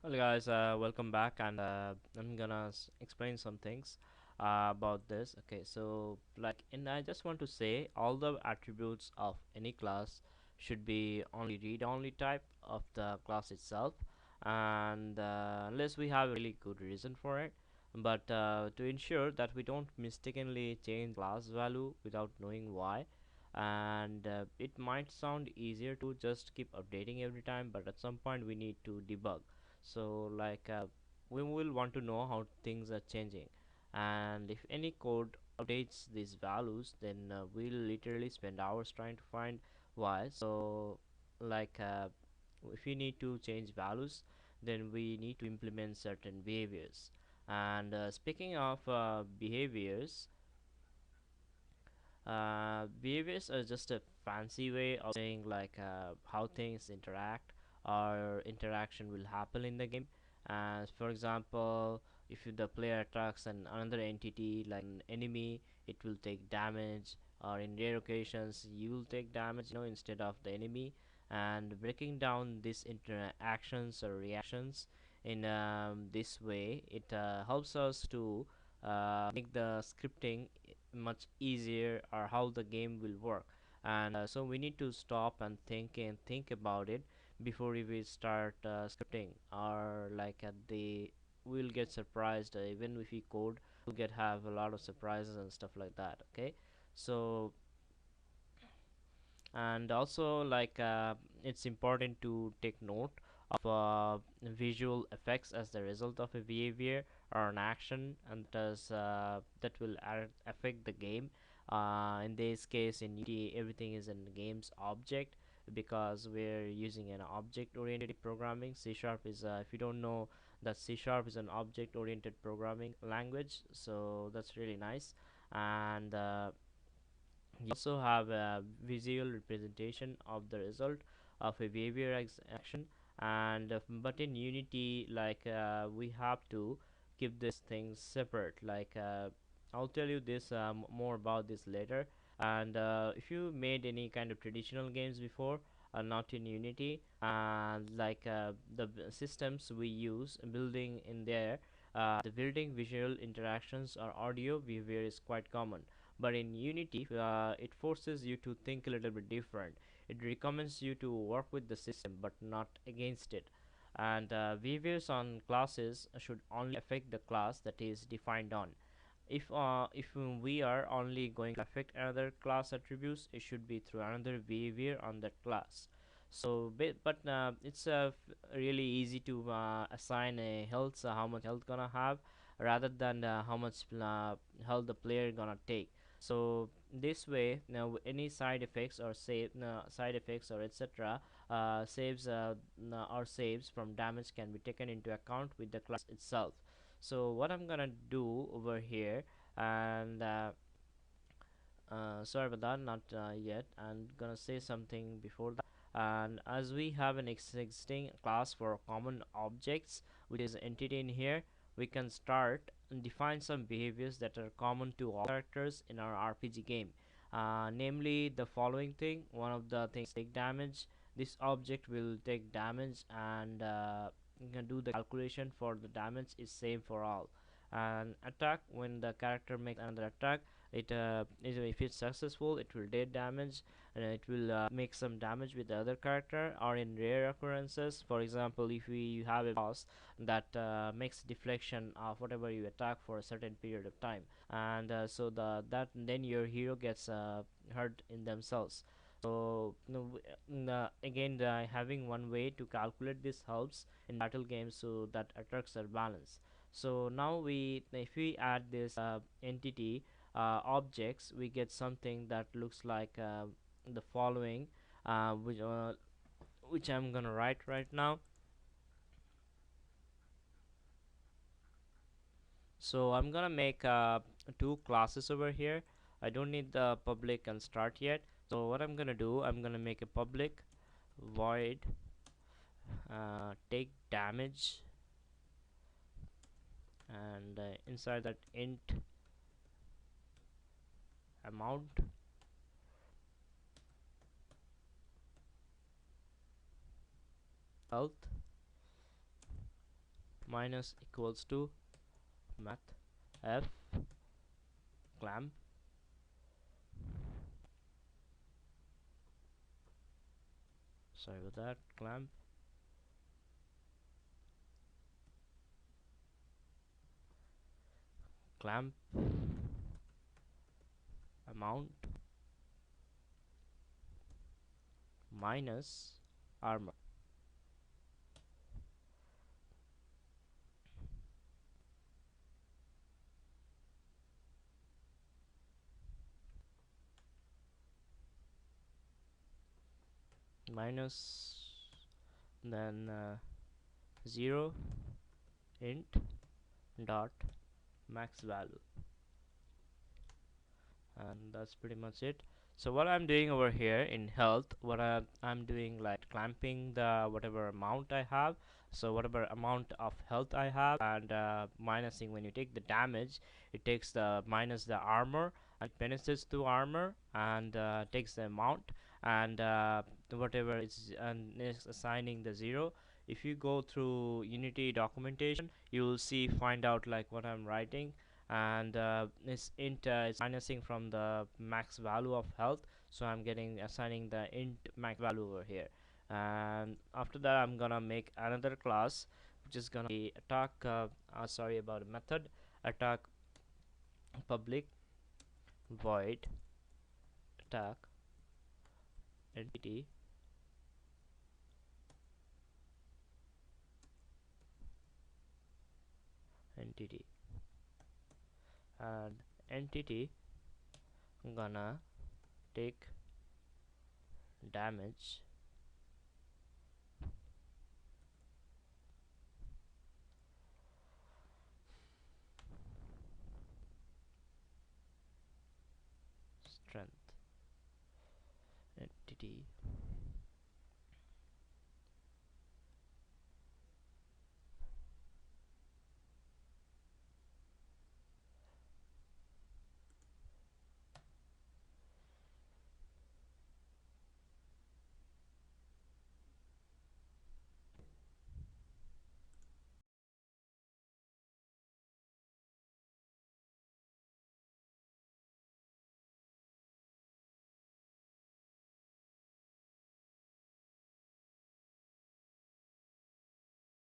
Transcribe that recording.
Hello guys, welcome back, and I'm gonna explain some things about this. Okay, so and I just want to say all the attributes of any class should be only read-only type of the class itself, and unless we have a really good reason for it. But to ensure that we don't mistakenly change class value without knowing why, and it might sound easier to just keep updating every time, but at some point we need to debug. So we will want to know how things are changing, and if any code updates these values, then we'll literally spend hours trying to find why. So like uh, if we need to change values, then we need to implement certain behaviors. And speaking of behaviors, behaviors are just a fancy way of saying how things interact or interaction will happen in the game. As for example, if the player attacks another entity like an enemy, it will take damage, or in rare occasions you will take damage, instead of the enemy. And breaking down these interactions or reactions in this way, it helps us to make the scripting much easier, or how the game will work. And so we need to stop and think about it before we start scripting, or the we'll get surprised. Even if we code, we'll get have a lot of surprises and stuff like that. Okay, so and also it's important to take note of visual effects as the result of a behavior or an action, and that will affect the game. In this case, in Unity, everything is in the game's object, because we're using an object oriented programming. C sharp is, if you don't know, that C sharp is an object oriented programming language, so that's really nice. And you also have a visual representation of the result of a behavior action. And but in Unity, we have to keep these things separate. I'll tell you this more about this later. And if you made any kind of traditional games before, not in Unity, and systems we use building in there, the building visual interactions or audio behavior is quite common. But in Unity, it forces you to think a little bit different. It recommends you to work with the system but not against it. And behaviors on classes should only affect the class that is defined on. If we are only going to affect another class attributes, it should be through another behavior on that class. So it's really easy to assign a health, so how much health gonna have, rather than how much health the player gonna take. So this way, now any side effects or etc. Saves or saves from damage can be taken into account with the class itself. So what I'm gonna do over here, and sorry about that, not yet. I'm gonna say something before that. And as we have an existing class for common objects, which is entity in here, we can start and define some behaviors that are common to all characters in our RPG game. Namely, the following thing: one of the things take damage. This object will take damage, and you can do the calculation for the damage is same for all. And attack: when the character makes another attack, if it's successful, it will deal damage, and it will make some damage with the other character. Or in rare occurrences, for example, if we have a boss that makes deflection of whatever you attack for a certain period of time, and so that then your hero gets hurt in themselves. So again, having one way to calculate this helps in battle games, so that attacks are balanced. So now if we add this entity objects, we get something that looks like the following, which I'm gonna write right now. So I'm gonna make two classes over here. I don't need the public and start yet. So what I'm gonna do, I'm gonna make a public void take damage, and inside that int amount, health, minus equals to math f clamp sorry about that clamp amount minus armor minus then 0 int dot max value, and that's pretty much it. So what I'm doing over here in health, what I'm doing like clamping the whatever amount I have, so whatever amount of health I have, and minusing when you take the damage, it takes the minus the armor and penetrates to armor and takes the amount, and whatever is assigning the 0. If you go through Unity documentation, you will see find out like what I'm writing, and this int is minusing from the max value of health, so I'm getting assigning the int max value over here. And after that I'm gonna make another class which is gonna be attack sorry about method attack public void attack entity entity and entity gonna take damage strength entity